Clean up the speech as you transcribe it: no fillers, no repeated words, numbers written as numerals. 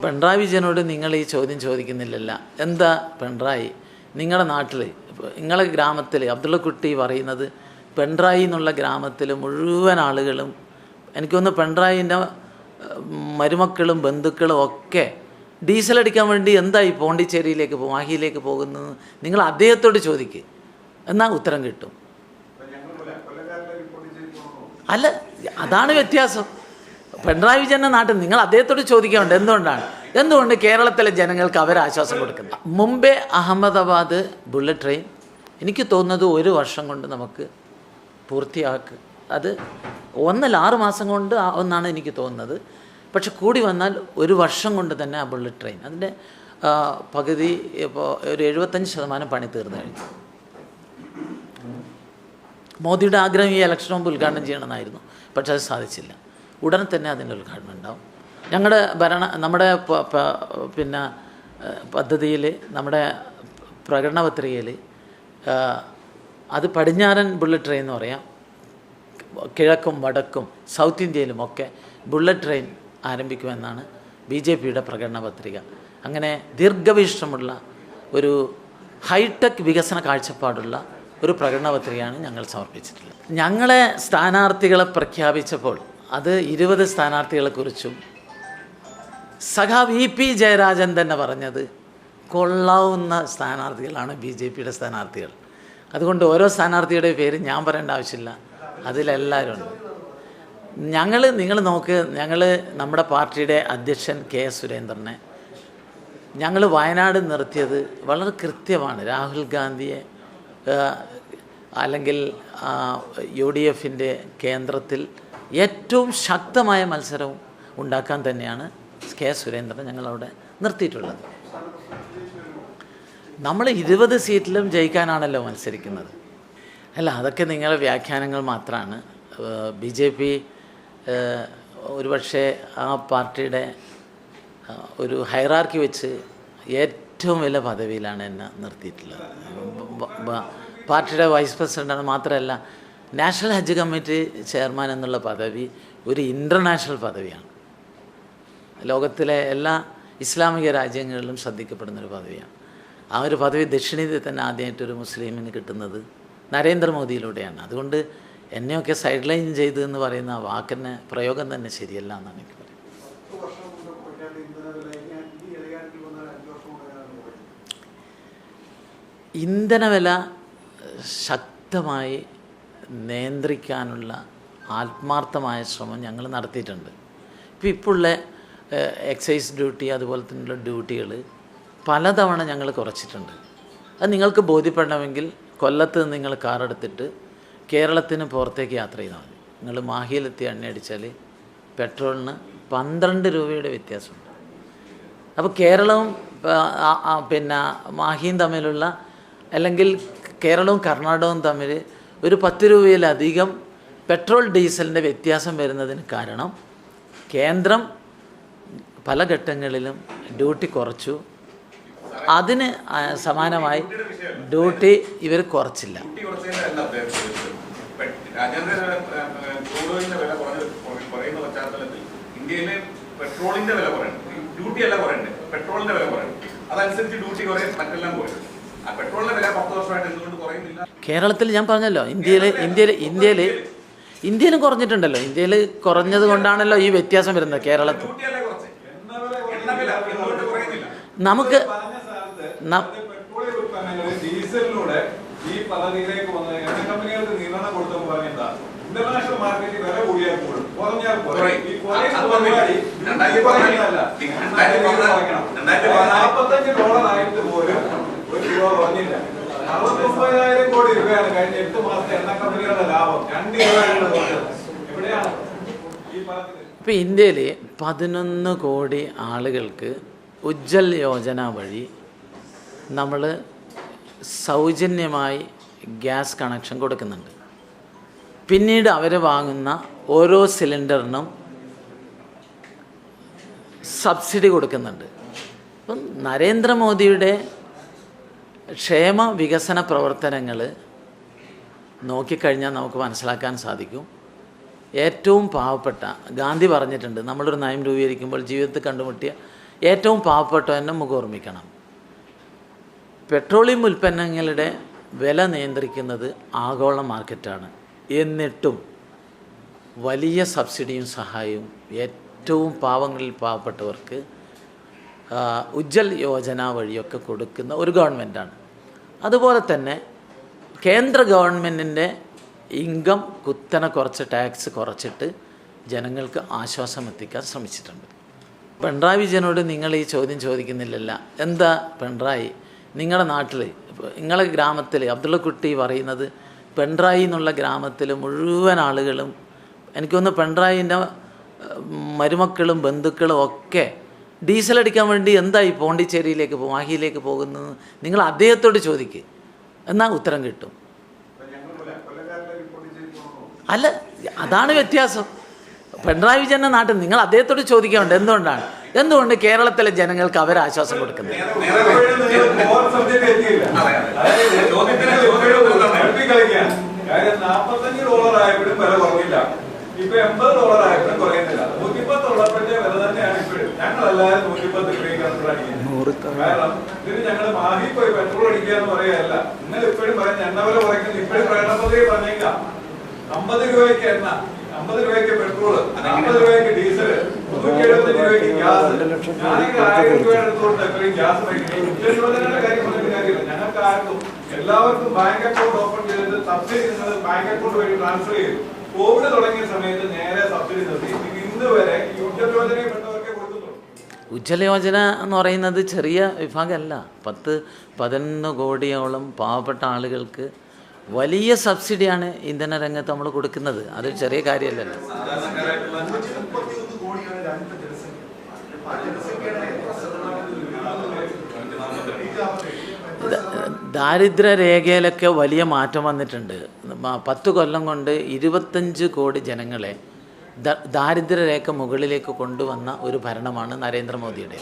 പിണറായി വിജയനോട് നിങ്ങൾ ഈ ചോദ്യം ചോദിക്കുന്നില്ലല്ല. എന്താ പിണറായി നിങ്ങളുടെ നാട്ടിൽ, നിങ്ങളുടെ ഗ്രാമത്തിൽ അബ്ദുള്ളക്കുട്ടി പറയുന്നത് പിണറായി എന്നുള്ള ഗ്രാമത്തിൽ മുഴുവൻ ആളുകളും, എനിക്കൊന്ന് പിണറായിൻ്റെ മരുമക്കളും ബന്ധുക്കളും ഒക്കെ ഡീസൽ അടിക്കാൻ വേണ്ടി എന്തായി പോണ്ടിച്ചേരിയിലേക്ക് മാഹിയിലേക്ക് പോകുന്നത് നിങ്ങൾ അദ്ദേഹത്തോട് ചോദിക്കുക, എന്നാൽ ഉത്തരം കിട്ടും. അല്ല, അതാണ് വ്യത്യാസം. പിണറായി വിജയൻ്റെ നാട്ടിൽ നിങ്ങൾ അദ്ദേഹത്തോട് ചോദിക്കാറുണ്ട് എന്തുകൊണ്ട് കേരളത്തിലെ ജനങ്ങൾക്ക് അവരാശ്വാസം കൊടുക്കുന്നത്. മുംബൈ അഹമ്മദാബാദ് ബുള്ളറ്റ് ട്രെയിൻ എനിക്ക് തോന്നുന്നത് 1 വർഷം കൊണ്ട് നമുക്ക് പൂർത്തിയാക്കുക. അത് 6 മാസം കൊണ്ട് ഒന്നാണ് എനിക്ക് തോന്നുന്നത്. പക്ഷെ കൂടി വന്നാൽ 1 വർഷം കൊണ്ട് തന്നെ ആ ബുള്ളറ്റ് ട്രെയിൻ അതിൻ്റെ പകുതി ഇപ്പോൾ ഒരു 75% പണി തീർന്നു കഴിഞ്ഞു. മോദിയുടെ ആഗ്രഹം ഈ ഇലക്ഷൻ മുമ്പ് ഉദ്ഘാടനം ചെയ്യണമെന്നായിരുന്നു. പക്ഷെ അത് സാധിച്ചില്ല. ഉടനെ തന്നെ അതിൻ്റെ ഉദ്ഘാടനം ഉണ്ടാവും. ഞങ്ങളുടെ നമ്മുടെ പിന്നെ പദ്ധതിയിൽ, നമ്മുടെ പ്രകടന പത്രികയിൽ അത് പടിഞ്ഞാറൻ ബുള്ളറ്റ് ട്രെയിൻ എന്ന് പറയാം. കിഴക്കും വടക്കും സൗത്ത് ഇന്ത്യയിലുമൊക്കെ ബുള്ളറ്റ് ട്രെയിൻ ആരംഭിക്കുമെന്നാണ് BJPയുടെ പ്രകടന പത്രിക. അങ്ങനെ ദീർഘവീക്ഷണമുള്ള ഒരു ഹൈടെക് വികസന കാഴ്ചപ്പാടുള്ള ഒരു പ്രകടന പത്രികയാണ് ഞങ്ങൾ സമർപ്പിച്ചിട്ടുള്ളത്. ഞങ്ങളെ സ്ഥാനാർത്ഥികളെ പ്രഖ്യാപിച്ചപ്പോൾ അത് 20 സ്ഥാനാർത്ഥികളെക്കുറിച്ചും സഖാവ് EP ജയരാജൻ തന്നെ പറഞ്ഞത് കൊള്ളാവുന്ന സ്ഥാനാർത്ഥികളാണ് BJPയുടെ സ്ഥാനാർത്ഥികൾ. അതുകൊണ്ട് ഓരോ സ്ഥാനാർത്ഥിയുടെ പേര് ഞാൻ പറയേണ്ട ആവശ്യമില്ല, അതിലെല്ലാവരും ഉണ്ട്. നിങ്ങൾ നോക്ക്, നമ്മുടെ പാർട്ടിയുടെ അധ്യക്ഷൻ KS സുരേന്ദ്രനെ ഞങ്ങൾ വയനാട് നിർത്തിയത് വളരെ കൃത്യമാണ്. രാഹുൽ ഗാന്ധിയെ അല്ലെങ്കിൽ UDFൻ്റെ കേന്ദ്രത്തിൽ ഏറ്റവും ശക്തമായ മത്സരവും ഉണ്ടാക്കാൻ തന്നെയാണ് KS സുരേന്ദ്രനെ ഞങ്ങളവിടെ നിർത്തിയിട്ടുള്ളത്. നമ്മൾ 20 സീറ്റിലും ജയിക്കാനാണല്ലോ മത്സരിക്കുന്നത്. അല്ല, അതൊക്കെ നിങ്ങളുടെ വ്യാഖ്യാനങ്ങൾ മാത്രമാണ്. BJP ഒരുപക്ഷെ ആ പാർട്ടിയുടെ ഒരു ഹൈറാർക്കി വെച്ച് ഏറ്റവും വലിയ പദവിയിലാണ് എന്നെ നിർത്തിയിട്ടുള്ളത്. പാർട്ടിയുടെ വൈസ് പ്രസിഡൻ്റാണ്. മാത്രമല്ല, നാഷണൽ ഹജ്ജ് കമ്മിറ്റി ചെയർമാൻ എന്നുള്ള പദവി ഒരു ഇൻ്റർനാഷണൽ പദവിയാണ്. ലോകത്തിലെ എല്ലാ ഇസ്ലാമിക രാജ്യങ്ങളിലും ശ്രദ്ധിക്കപ്പെടുന്നൊരു പദവിയാണ്. ആ ഒരു പദവി ദക്ഷിണേന്ത്യയിൽ തന്നെ ആദ്യമായിട്ടൊരു മുസ്ലിമിന് കിട്ടുന്നത് നരേന്ദ്രമോദിയിലൂടെയാണ്. അതുകൊണ്ട് എന്നെയൊക്കെ സൈഡ് ലൈൻ ചെയ്തു എന്ന് പറയുന്ന ആ വാക്കിൻ്റെ പ്രയോഗം തന്നെ ശരിയല്ല എന്നാണ് എനിക്ക് പറയുന്നത്. ഇന്ധനവില ശക്തമായി നിയന്ത്രിക്കാനുള്ള ആത്മാർത്ഥമായ ശ്രമം ഞങ്ങൾ നടത്തിയിട്ടുണ്ട്. ഇപ്പോഴുള്ള എക്സൈസ് ഡ്യൂട്ടി അതുപോലെ തന്നെയുള്ള ഡ്യൂട്ടികൾ പലതവണ ഞങ്ങൾ കുറച്ചിട്ടുണ്ട്. അത് നിങ്ങൾക്ക് ബോധ്യപ്പെടണമെങ്കിൽ കൊല്ലത്ത് നിന്ന് നിങ്ങൾ കാറെടുത്തിട്ട് കേരളത്തിന് പുറത്തേക്ക് യാത്ര ചെയ്താൽ മതി. നിങ്ങൾ മാഹിയിലെത്തി എണ്ണ അടിച്ചാൽ പെട്രോളിന് 12 രൂപയുടെ വ്യത്യാസമുണ്ട്. അപ്പോൾ കേരളവും പിന്നെ മാഹിയും തമ്മിലുള്ള, അല്ലെങ്കിൽ കേരളവും കർണാടകവും തമ്മിൽ ഒരു 10 രൂപയിലധികം പെട്രോൾ ഡീസലിൻ്റെ വ്യത്യാസം വരുന്നതിന് കാരണം കേന്ദ്രം പല ഘട്ടങ്ങളിലും ഡ്യൂട്ടി കുറച്ചു. അതിന് സമാനമായി ഡ്യൂട്ടി ഇവർ കുറച്ചില്ല. കേരളത്തിൽ ഞാൻ പറഞ്ഞല്ലോ, ഇന്ത്യയിലും കുറഞ്ഞിട്ടുണ്ടല്ലോ. ഇന്ത്യയിൽ കുറഞ്ഞത് കൊണ്ടാണല്ലോ ഈ വ്യത്യാസം വരുന്നത്. കേരളത്തിൽ നമുക്ക് ഡീസലിലൂടെ ഈ പദ്ധതിയിലേക്ക് വന്ന എണ്ണ കമ്പനികൾക്ക് നിയന്ത്രണം കൊടുത്തപ്പോൾ പറഞ്ഞാൽ ഇന്റർനാഷണൽ മാർക്കറ്റിൽ വില കൂടിയാൽ കൂടും, കുറഞ്ഞാൽ കുറയും. ഈ 45 ഡോളറായിട്ട് പോലും $1 കുറഞ്ഞില്ല. 69,000 കോടി രൂപയാണ് കഴിഞ്ഞ 8 മാസത്തെ എണ്ണ കമ്പനികളുടെ ലാഭം. 2 എവിടെയാണ് ഈ പദ്ധതി? ഇപ്പം ഇന്ത്യയിൽ 11 കോടി ആളുകൾക്ക് ഉജ്ജൽ യോജന വഴി നമ്മൾ സൗജന്യമായി ഗ്യാസ് കണക്ഷൻ കൊടുക്കുന്നുണ്ട്. പിന്നീട് അവർ വാങ്ങുന്ന ഓരോ സിലിണ്ടറിനും സബ്സിഡി കൊടുക്കുന്നുണ്ട്. അപ്പം നരേന്ദ്രമോദിയുടെ ക്ഷേമ വികസന പ്രവർത്തനങ്ങൾ നോക്കിക്കഴിഞ്ഞാൽ നമുക്ക് മനസ്സിലാക്കാൻ സാധിക്കും. ഏറ്റവും പാവപ്പെട്ട ഗാന്ധി പറഞ്ഞിട്ടുണ്ട്, നമ്മളൊരു നയം രൂപീകരിക്കുമ്പോൾ ജീവിതത്തിൽ കണ്ടുമുട്ടിയ ഏറ്റവും പാവപ്പെട്ടവനെ മുഖോർമ്മിക്കണം. പെട്രോളിയം ഉൽപ്പന്നങ്ങളുടെ വില നിയന്ത്രിക്കുന്നത് ആഗോള മാർക്കറ്റാണ്. എന്നിട്ടും വലിയ സബ്സിഡിയും സഹായവും ഏറ്റവും പാവങ്ങളിൽ പാവപ്പെട്ടവർക്ക് ഉജ്ജൽ യോജന വഴിയൊക്കെ കൊടുക്കുന്ന ഒരു ഗവൺമെൻറ്റാണ്. അതുപോലെ തന്നെ കേന്ദ്ര ഗവൺമെൻറ്റിൻ്റെ ഇൻകം കുത്തനെ കുറച്ച് ടാക്സ് കുറച്ചിട്ട് ജനങ്ങൾക്ക് ആശ്വാസം എത്തിക്കാൻ ശ്രമിച്ചിട്ടുണ്ട്. പിണറായി വിജയനോട് നിങ്ങൾ ഈ ചോദ്യം ചോദിക്കുന്നില്ലല്ല. എന്താ പിണറായി നിങ്ങളുടെ നാട്ടിൽ, നിങ്ങളുടെ ഗ്രാമത്തിൽ അബ്ദുള്ളക്കുട്ടി പറയുന്നത് പിണറായി എന്നുള്ള ഗ്രാമത്തിൽ മുഴുവൻ ആളുകളും, എനിക്കൊന്ന് പിണറായിൻ്റെ മരുമക്കളും ബന്ധുക്കളും ഒക്കെ ഡീസൽ അടിക്കാൻ വേണ്ടി എന്തായി പോണ്ടിച്ചേരിയിലേക്ക് മാഹിയിലേക്ക് പോകുന്നത് നിങ്ങൾ അദ്ദേഹത്തോട് ചോദിക്കുക, എന്നാൽ ഉത്തരം കിട്ടും. അല്ല, അതാണ് വ്യത്യാസം. പിണറായി വിജയൻ്റെ നാട്ടിൽ നിങ്ങൾ അദ്ദേഹത്തോട് ചോദിക്കാറുണ്ട് എന്തുകൊണ്ട് കേരളത്തിലെ ജനങ്ങൾക്ക് അവർ ആശ്വാസം കൊടുക്കുന്നത്. ഇപ്പൊ $80 ആയപ്പോഴും കുറയുന്നില്ല. 110 ഉള്ളപ്പോഴത്തെ വില തന്നെയാണ് ഇപ്പോഴും. ഞങ്ങളെല്ലാവരും 110 രൂപയ്ക്കാണ് അടിക്കുന്നത്. കാരണം ഇതിന് ഞങ്ങൾ മാഹി പോയി പെട്രോൾ അടിക്കുക എന്ന് പറയുകയല്ല. നിങ്ങൾ ഇപ്പോഴും പറയുന്ന എണ്ണ വില കുറയ്ക്കുന്നത് ഇപ്പോഴും പ്രകടനപത്രിക പറഞ്ഞേക്കാം. 50 രൂപയ്ക്ക് എണ്ണ, 50 രൂപയ്ക്ക് പെട്രോൾ, 50 രൂപയ്ക്ക് ഡീസൽ, 175 രൂപയ്ക്ക് ഗ്യാസ്. ഞാനെങ്കിൽ 1000 രൂപയുടെ അടുത്തോട്ട് എപ്പോഴും ഗ്യാസ് വയ്ക്കുന്നത്. ഉജ്ജ്വലയുടെ കാര്യം പറഞ്ഞിട്ട് കാര്യമില്ല. ഞങ്ങൾക്ക് ആർക്കും എല്ലാവർക്കും ബാങ്ക് അക്കൗണ്ട് ഓപ്പൺ ചെയ്തിട്ട് സബ്സിഡി നിങ്ങൾ ബാങ്ക് അക്കൗണ്ട് വഴി ട്രാൻസ്ഫർ ചെയ്തു. കോവിഡ് തുടങ്ങിയ സമയത്ത് നേരെ സബ്സിഡി നിർത്തി. ഇന്ന് വരെ ഈ ഉജ്ജ്വല യോജനയിൽപ്പെട്ടവർക്കേ കൊടുക്കുന്നുള്ളൂ. ഉജ്ജ്വല യോജന എന്ന് പറയുന്നത് ചെറിയ വിഭാഗമല്ല. 10-11 കോടിയോളം പാവപ്പെട്ട ആളുകൾക്ക് വലിയ സബ്സിഡിയാണ് ഇന്ധന രംഗത്ത് നമ്മൾ കൊടുക്കുന്നത്. അത് ചെറിയ കാര്യമല്ലല്ലോ. ദാരിദ്ര്യരേഖയിലൊക്കെ വലിയ മാറ്റം വന്നിട്ടുണ്ട്. 10 കൊല്ലം കൊണ്ട് 25 കോടി ജനങ്ങളെ ദാരിദ്ര്യരേഖ മുകളിലേക്ക് കൊണ്ടുവന്ന ഒരു ഭരണമാണ് നരേന്ദ്രമോദിയുടെ.